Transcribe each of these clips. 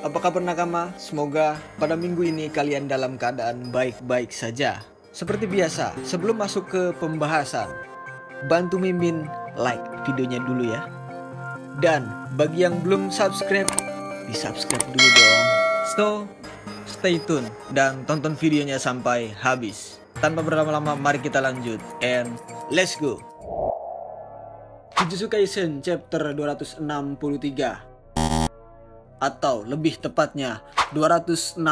apa kabar nakama? Semoga pada minggu ini kalian dalam keadaan baik-baik saja. Seperti biasa, sebelum masuk ke pembahasan, bantu Mimin like videonya dulu ya. Dan bagi yang belum subscribe, di-subscribe dulu dong. So, stay tune dan tonton videonya sampai habis. Tanpa berlama-lama, mari kita lanjut. And let's go. Jujutsu Kaisen chapter 263, atau lebih tepatnya 262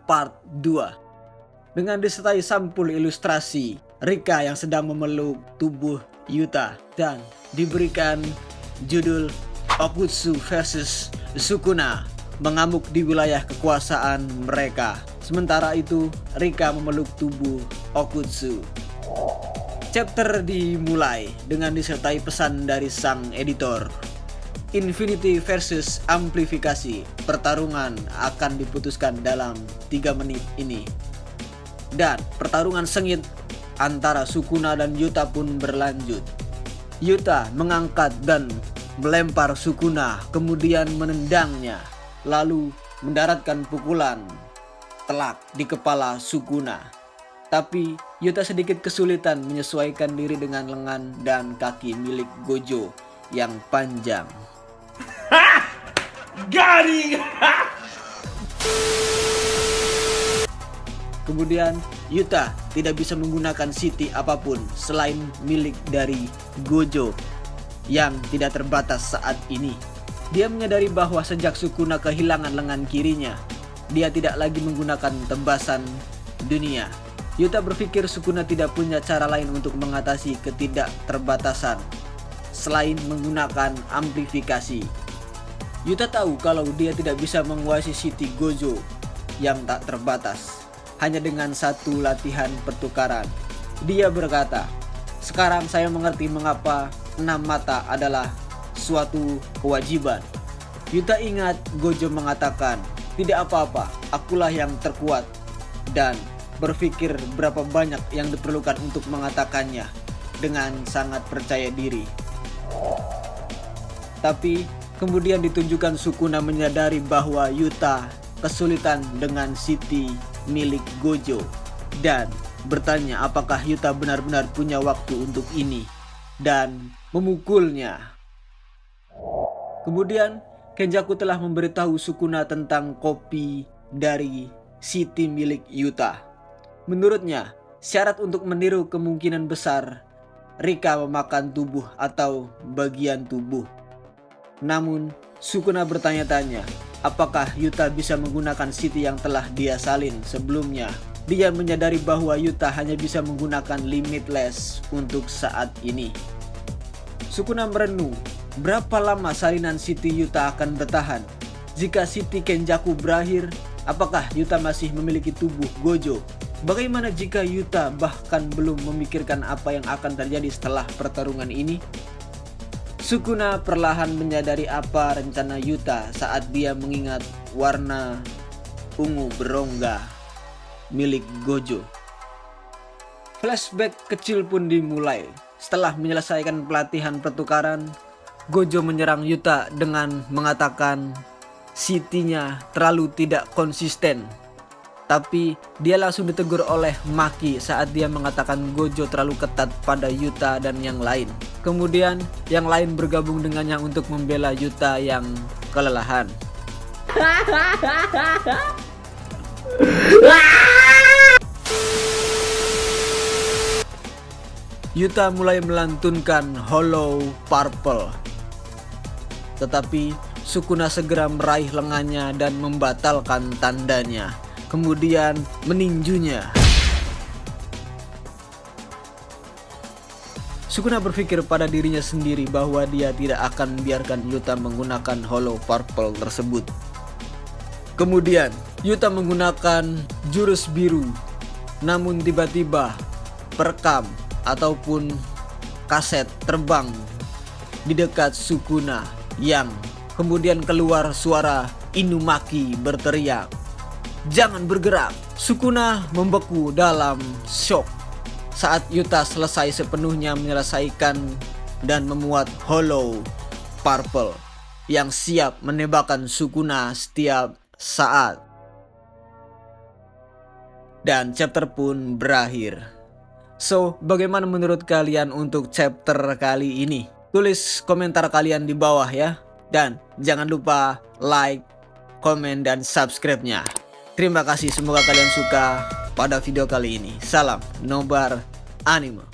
part 2, dengan disertai sampul ilustrasi Rika yang sedang memeluk tubuh Yuta dan diberikan judul Okutsu versus Sukuna, mengamuk di wilayah kekuasaan mereka. Sementara itu Rika memeluk tubuh Okutsu. Chapter dimulai dengan disertai pesan dari sang editor. Infinity versus amplifikasi, pertarungan akan diputuskan dalam 3 menit ini. Dan pertarungan sengit antara Sukuna dan Yuta pun berlanjut. Yuta mengangkat dan melempar Sukuna, kemudian menendangnya, lalu mendaratkan pukulan telak di kepala Sukuna. Tapi Yuta sedikit kesulitan menyesuaikan diri dengan lengan dan kaki milik Gojo yang panjang. Garing. Kemudian Yuta tidak bisa menggunakan City apapun selain milik dari Gojo yang tidak terbatas saat ini. Dia menyadari bahwa sejak Sukuna kehilangan lengan kirinya, dia tidak lagi menggunakan tembasan dunia. Yuta berpikir Sukuna tidak punya cara lain untuk mengatasi ketidakterbatasan selain menggunakan amplifikasi. Yuta tahu kalau dia tidak bisa menguasai City Gojo yang tak terbatas hanya dengan satu latihan pertukaran. Dia berkata, "Sekarang saya mengerti mengapa 6 mata adalah suatu kewajiban." Yuta ingat Gojo mengatakan, "Tidak apa-apa, akulah yang terkuat," dan berpikir berapa banyak yang diperlukan untuk mengatakannya dengan sangat percaya diri. Tapi kemudian ditunjukkan Sukuna menyadari bahwa Yuta kesulitan dengan City milik Gojo dan bertanya apakah Yuta benar-benar punya waktu untuk ini dan memukulnya. Kemudian Kenjaku telah memberitahu Sukuna tentang kopi dari City milik Yuta. Menurutnya, syarat untuk meniru kemungkinan besar Rika memakan tubuh atau bagian tubuh. Namun, Sukuna bertanya-tanya, apakah Yuta bisa menggunakan City yang telah dia salin sebelumnya? Dia menyadari bahwa Yuta hanya bisa menggunakan Limitless untuk saat ini. Sukuna merenung, berapa lama salinan City Yuta akan bertahan? Jika City Kenjaku berakhir, apakah Yuta masih memiliki tubuh Gojo? Bagaimana jika Yuta bahkan belum memikirkan apa yang akan terjadi setelah pertarungan ini? Sukuna perlahan menyadari apa rencana Yuta saat dia mengingat warna ungu berongga milik Gojo. Flashback kecil pun dimulai. Setelah menyelesaikan pelatihan pertukaran, Gojo menyerang Yuta dengan mengatakan City-nya terlalu tidak konsisten. Tapi dia langsung ditegur oleh Maki saat dia mengatakan Gojo terlalu ketat pada Yuta dan yang lain. Kemudian yang lain bergabung dengannya untuk membela Yuta yang kelelahan. Yuta mulai melantunkan Hollow Purple. Tetapi Sukuna segera meraih lengannya dan membatalkan tandanya. Kemudian meninjunya. Sukuna berpikir pada dirinya sendiri bahwa dia tidak akan membiarkan Yuta menggunakan Hollow Purple tersebut. Kemudian Yuta menggunakan jurus biru. Namun tiba-tiba perekam ataupun kaset terbang di dekat Sukuna yang kemudian keluar suara Inumaki berteriak, "Jangan bergerak!" Sukuna membeku dalam shock saat Yuta selesai sepenuhnya menyelesaikan dan memuat Hollow Purple. yang siap menembakkan Sukuna setiap saat. Dan chapter pun berakhir. So, bagaimana menurut kalian untuk chapter kali ini? Tulis komentar kalian di bawah ya. Dan jangan lupa like, komen, dan subscribe-nya. Terima kasih, semoga kalian suka pada video kali ini. Salam Nobar Anime.